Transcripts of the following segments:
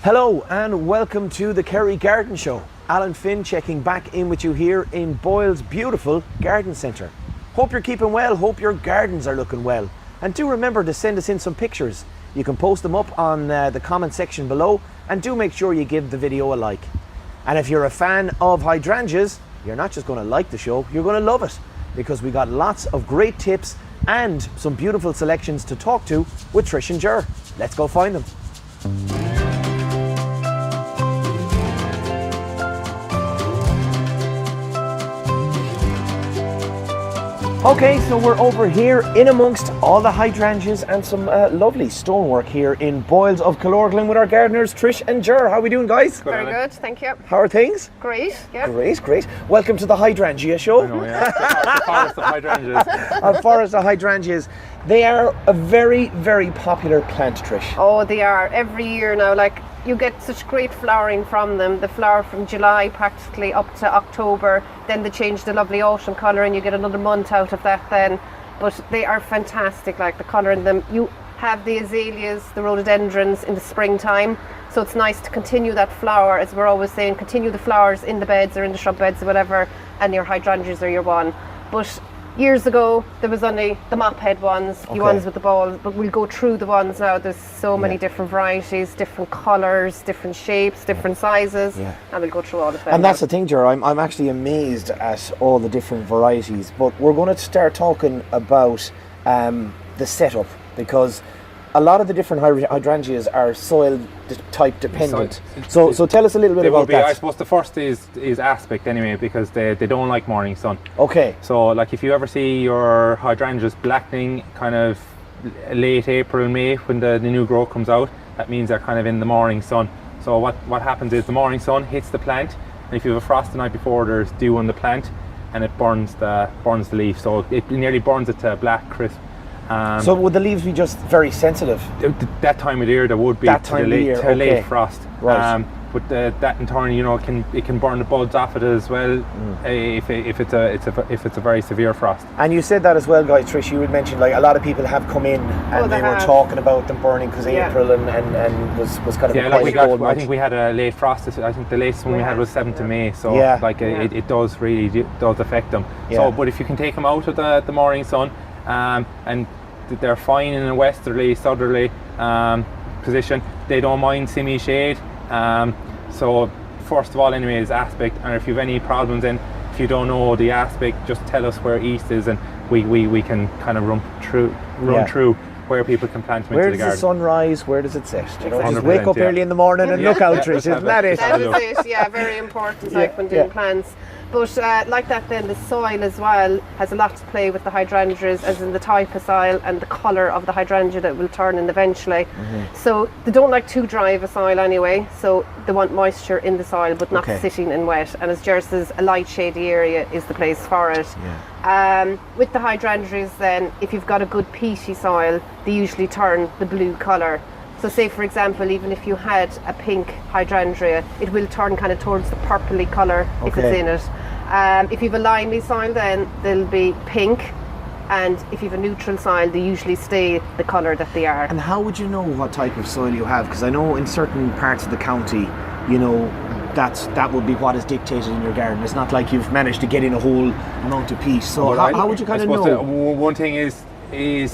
Hello and welcome to the Kerry Garden Show. Alan Finn checking back in with you here in Boyle's beautiful garden centre. Hope you're keeping well, hope your gardens are looking well. And do remember to send us in some pictures. You can post them up on the comment section below, and do make sure you give the video a like. And if you're a fan of hydrangeas, you're not just going to like the show, you're going to love it, because we got lots of great tips and some beautiful selections to talk to with Trish and Jer. Let's go find them. Okay, so we're over here in amongst all the hydrangeas and some lovely stonework here in Boyles of Killorglin with our gardeners Trish and Jer. How are we doing, guys? Very good, thank you. How are things? Great, yeah. Great. Welcome to the Hydrangea Show. I know, yeah. The forest of hydrangeas. Forest of hydrangeas. They are a very, very popular plant, Trish. Oh, they are. Every year now, like, you get such great flowering from them. The flower from July practically up to October. Then they change the lovely autumn colour and you get another month out of that then. But they are fantastic, like the colour in them. You have the azaleas, the rhododendrons in the springtime. So it's nice to continue that flower, as we're always saying, continue the flowers in the beds or in the shrub beds or whatever, and your hydrangeas are your one. But years ago, there was only the mop head ones, the ones with the balls, but we'll go through the ones now. There's so many different varieties, different colours, different shapes, different sizes, and we'll go through all of them. And that's the thing, Jer, I'm actually amazed at all the different varieties, but we're going to start talking about the setup, because a lot of the different hydrangeas are soil type dependent. So tell us a little bit about that. I suppose the first is aspect anyway, because they don't like morning sun. Okay. So like if you ever see your hydrangeas blackening kind of late April, May, when the new growth comes out, that means they're kind of in the morning sun. So what happens is the morning sun hits the plant, and if you have a frost the night before, there's dew on the plant and it burns the leaf. So it nearly burns it to a black crisp. So would the leaves be just very sensitive? That time of the year there would be that time to of year, late frost. Right. But that in turn, you know, it can burn the buds off it as well, if it's a very severe frost. And you said that as well, guys. Trish, you had mentioned like a lot of people have come in and they were talking about them burning because April and was kind of a like cold I think we had a late frost. I think the latest one we had was 7th of May. So it does really affect them. So, but if you can take them out of the morning sun, and they're fine in a westerly, southerly position. They don't mind semi-shade. So first of all, anyway, is aspect. And if you have any problems, then if you don't know the aspect, just tell us where east is, and we can kind of run through where people can plant them into the garden. Where does the sun rise? Where does it set? You know, just 100%, wake up early in the morning and look out, Trish. Isn't that it? That is it, yeah, very important, like when doing plants. But like that then, the soil as well has a lot to play with the hydrangeas, as in the type of soil and the colour of the hydrangea that will turn in eventually. So they don't like too dry of a soil anyway, so they want moisture in the soil but not sitting in wet. And as Jer says, a light shady area is the place for it. With the hydrangeas then, if you've got a good peaty soil, they usually turn the blue colour. So say for example, even if you had a pink hydrangea, it will turn kind of towards the purpley colour if it's in it. If you have a limey soil, then they'll be pink, and if you have a neutral soil, they usually stay the colour that they are. And how would you know what type of soil you have? Because I know in certain parts of the county, you know, that would be what is dictated in your garden. It's not like you've managed to get in a whole amount of peace. So how would you kind of know? One thing is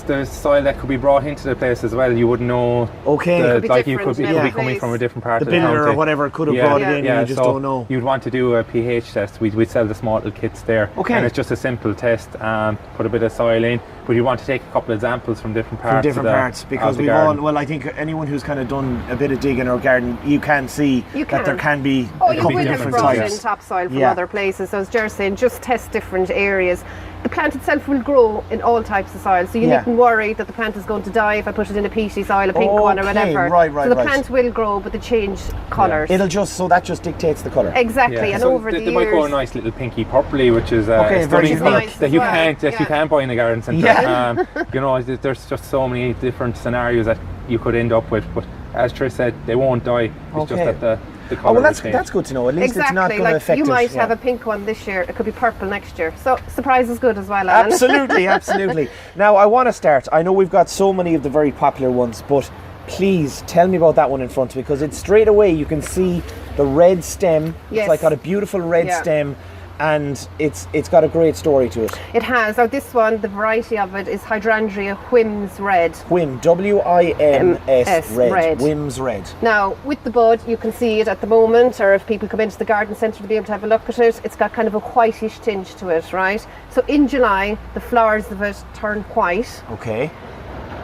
the soil that could be brought into the place as well. You wouldn't know. Like you could be coming from a different part of the builder county. or whatever could have brought it in. You just don't know. You'd want to do a pH test. We'd sell the small little kits there, and it's just a simple test. Put a bit of soil in, but you want to take a couple of examples from different parts. Because we've all. Well, I think anyone who's kind of done a bit of digging in our garden, you can see that there can be a couple of different types. In topsoil from other places. So as Jer's saying, just test different areas. The plant itself will grow in all types of soil, so you needn't worry that the plant is going to die if I put it in a peaty soil, a pink one or whatever. So the plant will grow, but they change colours. It'll just that just dictates the colour. Exactly, and so over the years, they might go a nice little pinky purpley, which is very nice that you can't buy in the garden centre. You know, there's just so many different scenarios that you could end up with. But as Trish said, they won't die. It's just that the colour that's good to know. At least it's not going to affect you it. might have a pink one this year, it could be purple next year. So surprise is good as well, Alan. Absolutely. Now I want to start. I know we've got so many of the very popular ones, but please tell me about that one in front, because it's straight away you can see the red stem. Yes. It's like got a beautiful red stem, and it's got a great story to it. It has. Now this one, the variety of it is Hydrangea Whims Red. Whim, W-I-M-S, red. Whims Red. Now with the bud, you can see it at the moment, or if people come into the garden centre to be able to have a look at it, it's got kind of a whitish tinge to it, right? So in July, the flowers of it turn white. Okay.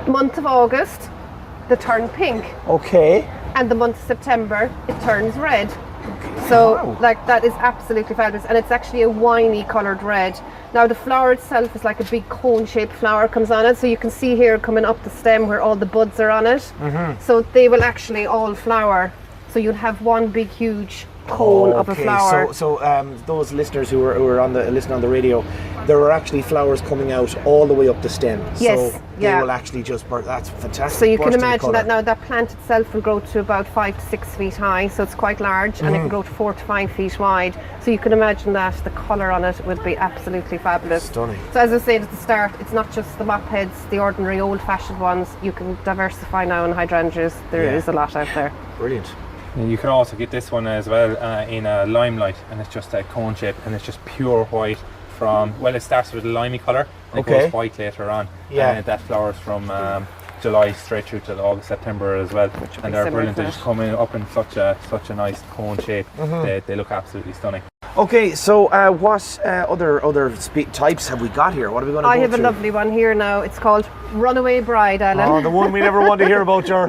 Month of August, they turn pink. Okay. And the month of September, it turns red. So like that is absolutely fabulous, and it's actually a winey coloured red. Now the flower itself is like a big cone shaped flower comes on it, so you can see here coming up the stem where all the buds are on it. So they will actually all flower, so you'll have one big huge cone of a flower. So those listeners who are on the listening on the radio, there are actually flowers coming out all the way up the stem. Yes, so they will actually just burst. That's fantastic. So you can imagine that now that plant itself will grow to about 5 to 6 feet high, so it's quite large, and it can grow to 4 to 5 feet wide. So you can imagine that the colour on it would be absolutely fabulous. Stunning. So as I said at the start, it's not just the mop heads, the ordinary old-fashioned ones. You can diversify now in hydrangeas. There is a lot out there. Brilliant. You can also get this one as well in a limelight, and it's just a cone shape, and it's just pure white from, well, it starts with a limey colour and it goes white later on. And that flowers from July straight through to August, September as well. And they're brilliant. They just come up in such a nice cone shape. They look absolutely stunning. Okay, so what other types have we got here? What are we going to go I have through? a lovely one here now. It's called Runaway Bride, Alan. Oh, the one we never want to hear about, Jer.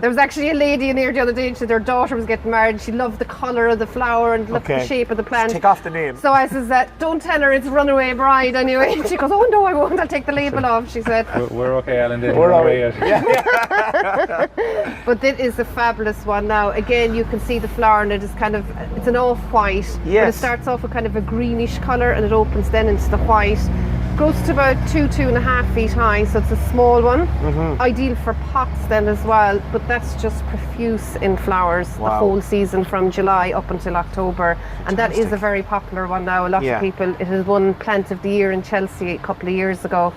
There was actually a lady in here the other day, and their daughter was getting married. She loved the colour of the flower and loved the shape of the plant. Just take off the name. So I says that, don't tell her it's Runaway Bride anyway. She goes, oh no, I won't, I'll take the label off, she said. We're okay, Alan. We're all right. But this is a fabulous one. Now again, you can see the flower, and it is kind of, it's an off-white. But it starts off with kind of a greenish colour, and it opens then into the white. Grows to about 2.5 feet high, so it's a small one. Ideal for pots then as well, but that's just profuse in flowers the whole season from July up until October. And that is a very popular one now. A lot of people, it has won Plant of the Year in Chelsea a couple of years ago.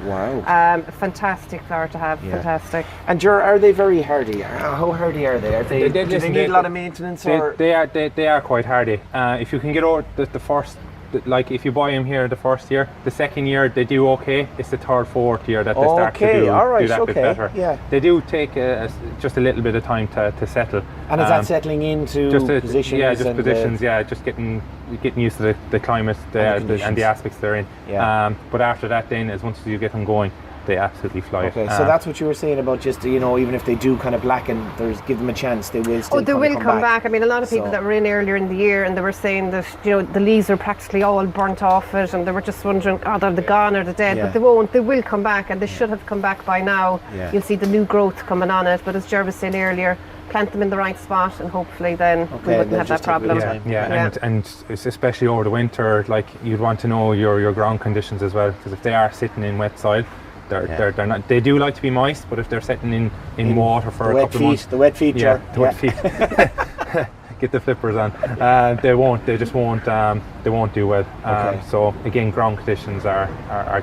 Fantastic flower to have, fantastic. And Jer, are they very hardy? How hardy are they? Do they need a lot of maintenance? They are quite hardy. If you can get over the first, like if you buy them here the first year, the second year they do okay. It's the third, fourth year that they start to do that bit better. They do take just a little bit of time to settle. And is that settling into positions? Yeah, just positions. Just getting used to the climate and the aspects they're in. But after that, then as once you get them going, they absolutely fly. Okay, so that's what you were saying about just, even if they do kind of blacken, give them a chance, they will still come back. I mean, a lot of people that were in earlier in the year, and they were saying that, the leaves are practically all burnt off it, and they were just wondering, they're gone or they're dead, but they won't. They will come back, and they should have come back by now. You'll see the new growth coming on it, but as Jer was saying earlier, plant them in the right spot, and hopefully then we wouldn't have that problem. And especially over the winter, like you'd want to know your ground conditions as well, because if they are sitting in wet soil, they're not. They do like to be moist, but if they're sitting in water for a couple of months, the wet feet, the wet feet. Get the flippers on. They won't. They just won't. They won't do well. So again, ground conditions are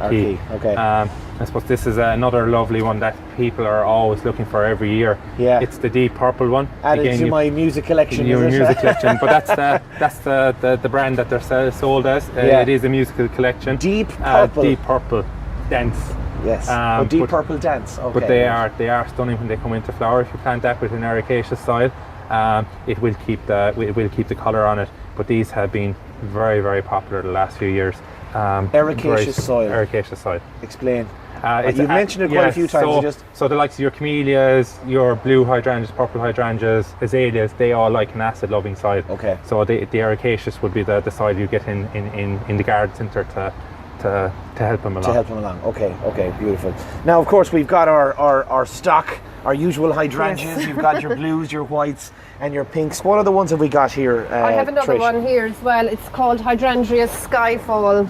key. I suppose this is another lovely one that people are always looking for every year. It's the deep purple one. Added to my music collection. Your music collection, but that's the brand that they're sold as. It is a musical collection. Deep purple. Deep purple, dense. Yes. Deep purple dense. Okay. But they are stunning when they come into flower. If you plant that with an ericaceous soil, it will keep the colour on it. But these have been very, very popular the last few years. Ericaceous soil. Ericaceous soil. Explain. You've mentioned it quite a few times. So the likes of your camellias, your blue hydrangeas, purple hydrangeas, azaleas, they all like an acid-loving soil. Okay. So the ericaceous would be the soil you get in the garden centre to help them along. To help them along. Okay, beautiful. Now, of course, we've got our stock, our usual hydrangeas. You've got your blues, your whites, and your pinks. What other ones have we got here? I have another Trish? one here as well. It's called Hydrangeas Skyfall.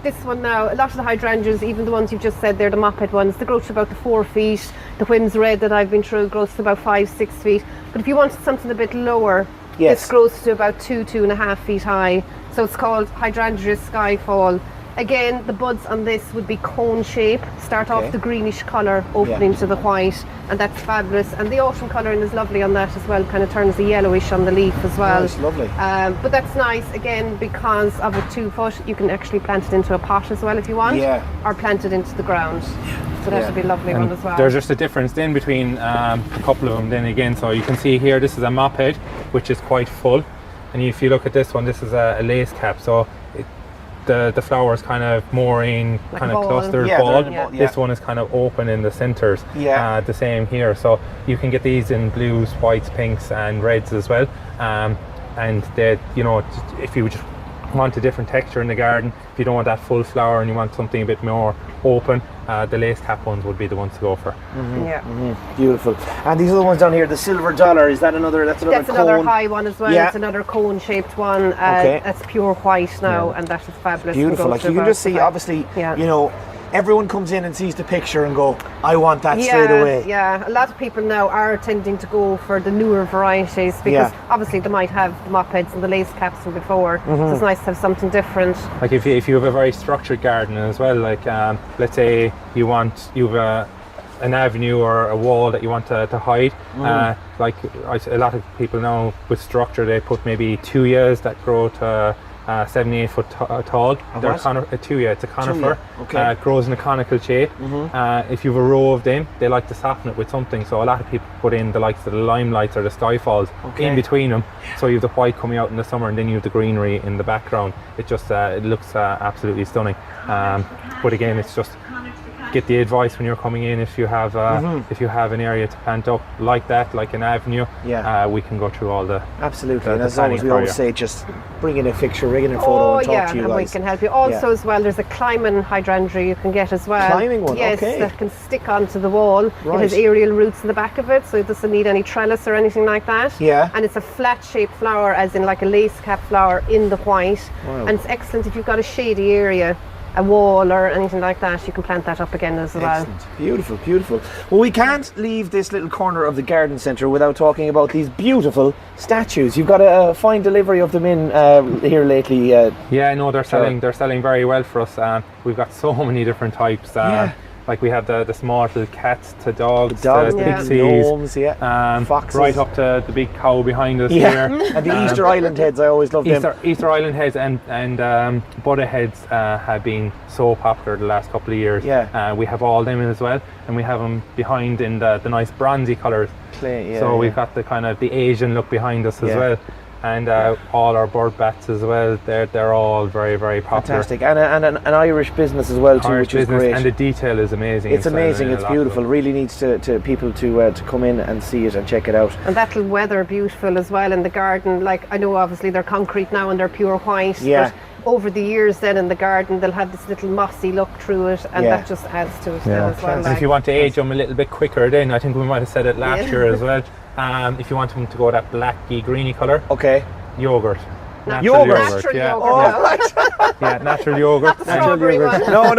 This one now, a lot of the hydrangeas, even the ones you've just said, they're the mop-head ones, they grow to about the 4 feet. The Whims Red that I've been through grows to about 5-6 feet. But if you wanted something a bit lower, this grows to about 2.5 feet high. So it's called Hydrangeas Skyfall. Again, the buds on this would be cone shape. Start off the greenish colour, opening to the white, and that's fabulous. And the autumn colouring is lovely on that as well. Kind of turns the yellowish on the leaf as well. Nice, lovely. But that's nice again because of a 2 foot. You can actually plant it into a pot as well if you want, or plant it into the ground. So that would be a lovely one as well. There's just a difference then between a couple of them. Then again, so you can see here, this is a mop head, which is quite full, and if you look at this one, this is a lace cap. So the flower is kind of more in like kind of clustered ball. This one is kind of open in the centres. The same here. So you can get these in blues, whites, pinks, and reds as well. And they, you know, if you just want a different texture in the garden, if you don't want that full flower and you want something a bit more open, the lace cap ones would be the ones to go for. Beautiful. And these other ones down here, the silver dollar, is that another? That's cone? Another high one as well. It's another cone shaped one. That's pure white now, and that is fabulous. Beautiful. Like you can just see, obviously, you know, everyone comes in and sees the picture and go, I want that straight away. Yeah, a lot of people now are tending to go for the newer varieties because obviously they might have the mop heads and the lace caps from before. So it's nice to have something different. Like if you have a very structured garden as well, like let's say you have an avenue or a wall that you want to hide. Like a lot of people now with structure, they put maybe tuyas that grow to 7-8 foot tall. They're a tuya, it's a conifer. It grows in a conical shape. If you have a row of them, they like to soften it with something. So a lot of people put in the likes of the limelights or the skyfalls in between them. So you have the white coming out in the summer, and then you have the greenery in the background. It just it looks absolutely stunning. But again, it's just get the advice when you're coming in. If you have an area to plant up like that, like an avenue, we can go through all the and as always we always say, just bring in a picture, bring in a photo, and talk to you and guys. we can help you. Also as well, there's a climbing hydrangea you can get as well. Climbing one, yes, that can stick onto the wall. It has aerial roots in the back of it, so it doesn't need any trellis or anything like that. And it's a flat shaped flower, as in like a lace cap flower in the white. And it's excellent if you've got a shady area, a wall or anything like that. You can plant that up again as well. Beautiful, beautiful. Well, we can't leave this little corner of the garden centre without talking about these beautiful statues. You've got a fine delivery of them in here lately. No, they're selling very well for us. We've got so many different types. Like we have the small little cats to dogs, the pixies, gnomes, foxes, right up to the big cow behind us here. And the Easter Island heads, I always love them. Easter Island heads and Buddha heads have been so popular the last couple of years. We have all them as well, and we have them behind in the nice bronzy colours. So we've got the kind of the Asian look behind us as well. And all our bird bats as well, they're all very, very popular. Fantastic. And an Irish business as well too, which is great. And the detail is amazing. It's amazing, it's beautiful. Really needs to people to come in and see it and check it out. And that'll weather beautiful as well in the garden. Like, I know obviously they're concrete now and they're pure white, but over the years then in the garden they'll have this little mossy look through it, and that just adds to it then as well. And if you want to age them a little bit quicker, then I think we might have said it last year as well. If you want them to go that blacky greeny colour, yogurt. Natural yogurt. Natural yogurt. Strawberry one. No.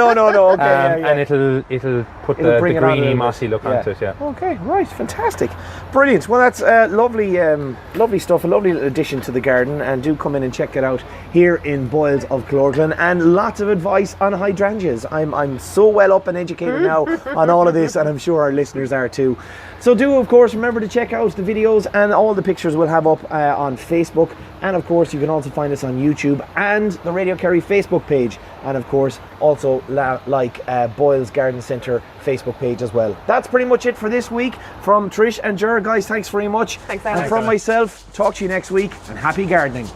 And it'll put the greeny mossy look onto it. Okay, right, fantastic, brilliant. Well, that's lovely stuff, a lovely addition to the garden, and do come in and check it out here in Boyles of Clorglen. And lots of advice on hydrangeas. I'm so well up and educated now on all of this, and I'm sure our listeners are too. So do, of course, remember to check out the videos and all the pictures we'll have up on Facebook. And of course, you can also find us on YouTube and the Radio Kerry Facebook page. And of course, also like Boyles Garden Centre Facebook page as well. That's pretty much it for this week. From Trish and Jer, guys, thanks very much. Thanks, and from myself, talk to you next week, and happy gardening.